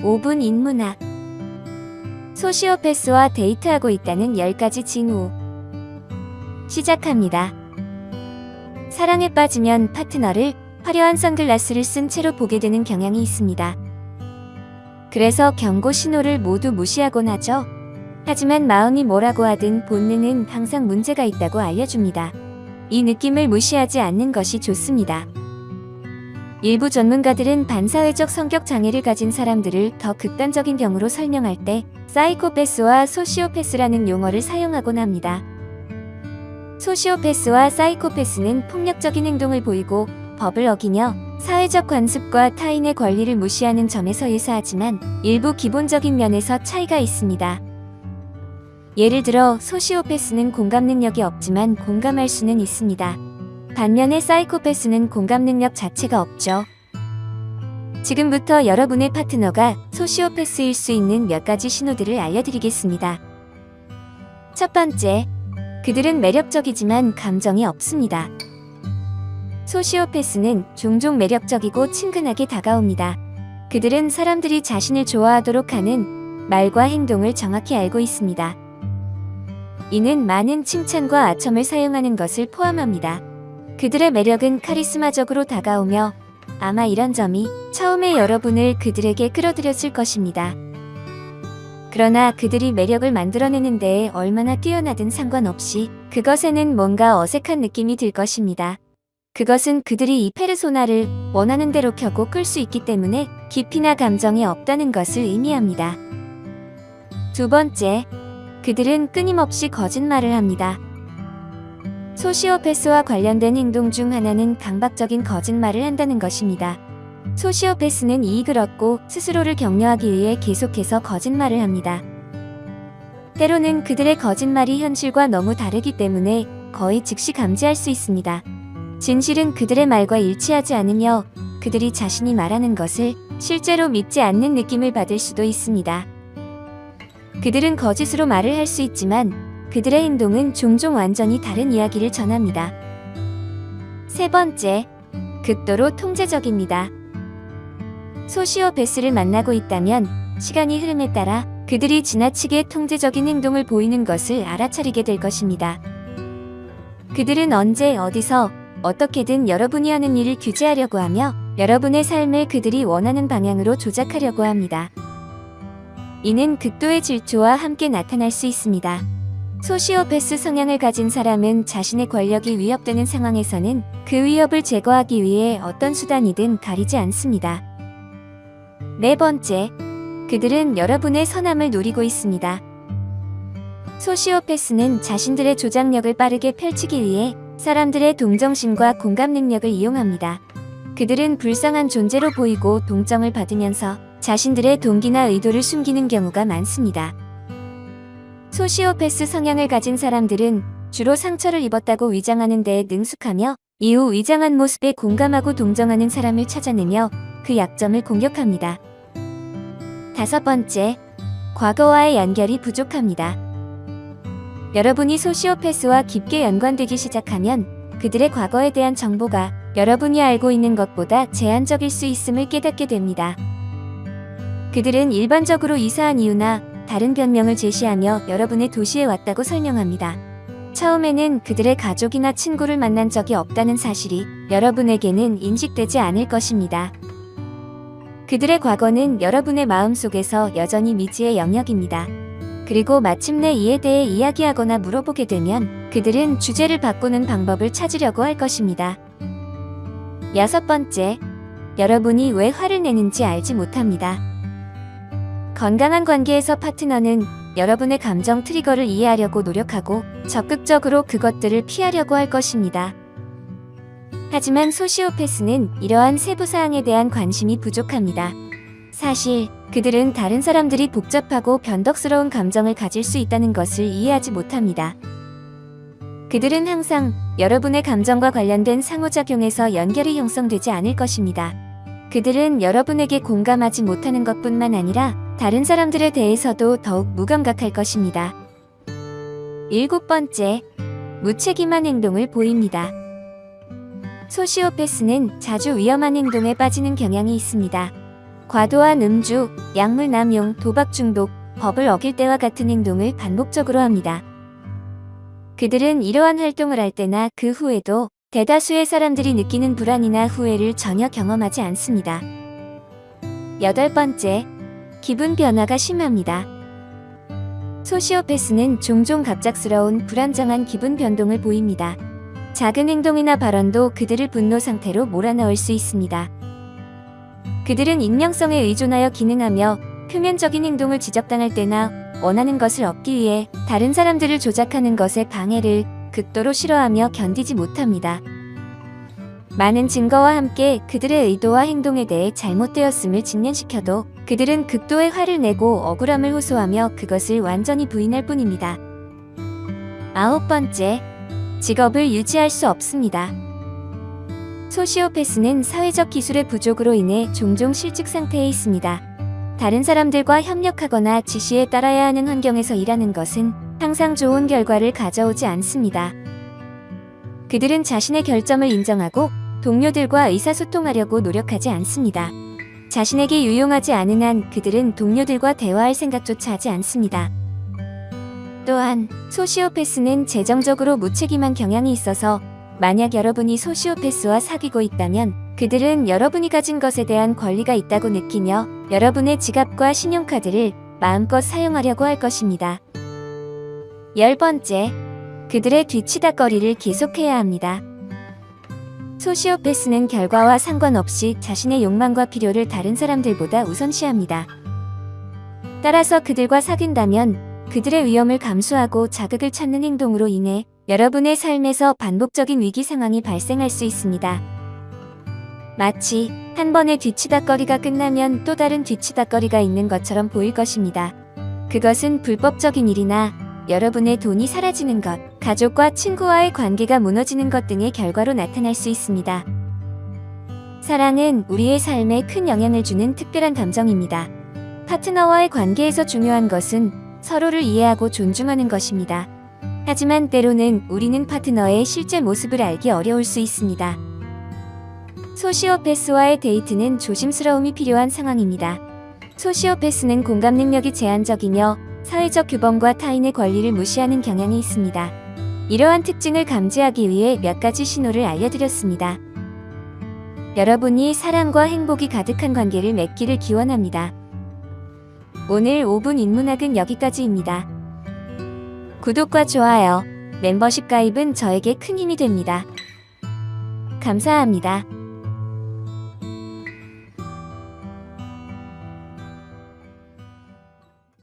5분 인문학. 소시오패스와 데이트하고 있다는 10가지 징후. 시작합니다. 사랑에 빠지면 파트너를 화려한 선글라스를 쓴 채로 보게 되는 경향이 있습니다. 그래서 경고 신호를 모두 무시하곤 하죠. 하지만 마음이 뭐라고 하든 본능은 항상 문제가 있다고 알려줍니다. 이 느낌을 무시하지 않는 것이 좋습니다. 일부 전문가들은 반사회적 성격 장애를 가진 사람들을 더 극단적인 병으로 설명할 때 사이코패스와 소시오패스라는 용어를 사용하곤 합니다. 소시오패스와 사이코패스는 폭력적인 행동을 보이고 법을 어기며 사회적 관습과 타인의 권리를 무시하는 점에서 유사하지만 일부 기본적인 면에서 차이가 있습니다. 예를 들어 소시오패스는 공감 능력이 없지만 공감할 수는 있습니다. 반면에 사이코패스는 공감 능력 자체가 없죠. 지금부터 여러분의 파트너가 소시오패스일 수 있는 몇 가지 신호들을 알려드리겠습니다. 첫 번째, 그들은 매력적이지만 감정이 없습니다. 소시오패스는 종종 매력적이고 친근하게 다가옵니다. 그들은 사람들이 자신을 좋아하도록 하는 말과 행동을 정확히 알고 있습니다. 이는 많은 칭찬과 아첨을 사용하는 것을 포함합니다. 그들의 매력은 카리스마적으로 다가오며 아마 이런 점이 처음에 여러분을 그들에게 끌어들였을 것입니다. 그러나 그들이 매력을 만들어내는 데에 얼마나 뛰어나든 상관없이 그것에는 뭔가 어색한 느낌이 들 것입니다. 그것은 그들이 이 페르소나를 원하는 대로 켜고 끌 수 있기 때문에 깊이나 감정이 없다는 것을 의미합니다. 두 번째, 그들은 끊임없이 거짓말을 합니다. 소시오패스와 관련된 행동 중 하나는 강박적인 거짓말을 한다는 것입니다. 소시오패스는 이익을 얻고 스스로를 격려하기 위해 계속해서 거짓말을 합니다. 때로는 그들의 거짓말이 현실과 너무 다르기 때문에 거의 즉시 감지할 수 있습니다. 진실은 그들의 말과 일치하지 않으며 그들이 자신이 말하는 것을 실제로 믿지 않는 느낌을 받을 수도 있습니다. 그들은 거짓으로 말을 할 수 있지만 그들의 행동은 종종 완전히 다른 이야기를 전합니다. 세 번째, 극도로 통제적입니다. 소시오패스를 만나고 있다면 시간이 흐름에 따라 그들이 지나치게 통제적인 행동을 보이는 것을 알아차리게 될 것입니다. 그들은 언제 어디서 어떻게든 여러분이 하는 일을 규제하려고 하며 여러분의 삶을 그들이 원하는 방향으로 조작하려고 합니다. 이는 극도의 질투와 함께 나타날 수 있습니다. 소시오패스 성향을 가진 사람은 자신의 권력이 위협되는 상황에서는 그 위협을 제거하기 위해 어떤 수단이든 가리지 않습니다. 네 번째, 그들은 여러분의 선함을 노리고 있습니다. 소시오패스는 자신들의 조작력을 빠르게 펼치기 위해 사람들의 동정심과 공감 능력을 이용합니다. 그들은 불쌍한 존재로 보이고 동정을 받으면서 자신들의 동기나 의도를 숨기는 경우가 많습니다. 소시오패스 성향을 가진 사람들은 주로 상처를 입었다고 위장하는 데에 능숙하며 이후 위장한 모습에 공감하고 동정하는 사람을 찾아내며 그 약점을 공격합니다. 다섯 번째, 과거와의 연결이 부족합니다. 여러분이 소시오패스와 깊게 연관되기 시작하면 그들의 과거에 대한 정보가 여러분이 알고 있는 것보다 제한적일 수 있음을 깨닫게 됩니다. 그들은 일반적으로 이사한 이유나 다른 변명을 제시하며 여러분의 도시에 왔다고 설명합니다. 처음에는 그들의 가족이나 친구를 만난 적이 없다는 사실이 여러분에게는 인식되지 않을 것입니다. 그들의 과거는 여러분의 마음속에서 여전히 미지의 영역입니다. 그리고 마침내 이에 대해 이야기하거나 물어보게 되면 그들은 주제를 바꾸는 방법을 찾으려고 할 것입니다. 여섯 번째, 여러분이 왜 화를 내는지 알지 못합니다. 건강한 관계에서 파트너는 여러분의 감정 트리거를 이해하려고 노력하고 적극적으로 그것들을 피하려고 할 것입니다. 하지만 소시오패스는 이러한 세부 사항에 대한 관심이 부족합니다. 사실 그들은 다른 사람들이 복잡하고 변덕스러운 감정을 가질 수 있다는 것을 이해하지 못합니다. 그들은 항상 여러분의 감정과 관련된 상호작용에서 연결이 형성되지 않을 것입니다. 그들은 여러분에게 공감하지 못하는 것뿐만 아니라 다른 사람들에 대해서도 더욱 무감각할 것입니다. 일곱 번째, 무책임한 행동을 보입니다. 소시오패스는 자주 위험한 행동에 빠지는 경향이 있습니다. 과도한 음주, 약물 남용, 도박 중독, 법을 어길 때와 같은 행동을 반복적으로 합니다. 그들은 이러한 활동을 할 때나 그 후에도 대다수의 사람들이 느끼는 불안이나 후회를 전혀 경험하지 않습니다. 8번째, 기분 변화가 심합니다. 소시오패스는 종종 갑작스러운 불안정한 기분 변동을 보입니다. 작은 행동이나 발언도 그들을 분노 상태로 몰아넣을 수 있습니다. 그들은 익명성에 의존하여 기능하며 표면적인 행동을 지적당할 때나 원하는 것을 얻기 위해 다른 사람들을 조작하는 것에 방해를 극도로 싫어하며 견디지 못합니다. 많은 증거와 함께 그들의 의도와 행동에 대해 잘못되었음을 직면시켜도 그들은 극도의 화를 내고 억울함을 호소하며 그것을 완전히 부인할 뿐입니다. 9번째, 직업을 유지할 수 없습니다. 소시오패스는 사회적 기술의 부족으로 인해 종종 실직 상태에 있습니다. 다른 사람들과 협력하거나 지시에 따라야 하는 환경에서 일하는 것은 항상 좋은 결과를 가져오지 않습니다. 그들은 자신의 결점을 인정하고 동료들과 의사소통하려고 노력하지 않습니다. 자신에게 유용하지 않은 한 그들은 동료들과 대화할 생각조차 하지 않습니다. 또한 소시오패스는 재정적으로 무책임한 경향이 있어서 만약 여러분이 소시오패스와 사귀고 있다면 그들은 여러분이 가진 것에 대한 권리가 있다고 느끼며 여러분의 지갑과 신용카드를 마음껏 사용하려고 할 것입니다. 10번째, 그들의 뒤치다꺼리를 계속해야 합니다. 소시오패스는 결과와 상관없이 자신의 욕망과 필요를 다른 사람들보다 우선시합니다. 따라서 그들과 사귄다면 그들의 위험을 감수하고 자극을 찾는 행동으로 인해 여러분의 삶에서 반복적인 위기 상황이 발생할 수 있습니다. 마치 한 번의 뒤치다꺼리가 끝나면 또 다른 뒤치다꺼리가 있는 것처럼 보일 것입니다. 그것은 불법적인 일이나 여러분의 돈이 사라지는 것, 가족과 친구와의 관계가 무너지는 것 등의 결과로 나타날 수 있습니다. 사랑은 우리의 삶에 큰 영향을 주는 특별한 감정입니다. 파트너와의 관계에서 중요한 것은 서로를 이해하고 존중하는 것입니다. 하지만 때로는 우리는 파트너의 실제 모습을 알기 어려울 수 있습니다. 소시오패스와의 데이트는 조심스러움이 필요한 상황입니다. 소시오패스는 공감 능력이 제한적이며 사회적 규범과 타인의 권리를 무시하는 경향이 있습니다. 이러한 특징을 감지하기 위해 몇 가지 신호를 알려드렸습니다. 여러분이 사랑과 행복이 가득한 관계를 맺기를 기원합니다. 오늘 5분 인문학은 여기까지입니다. 구독과 좋아요, 멤버십 가입은 저에게 큰 힘이 됩니다. 감사합니다.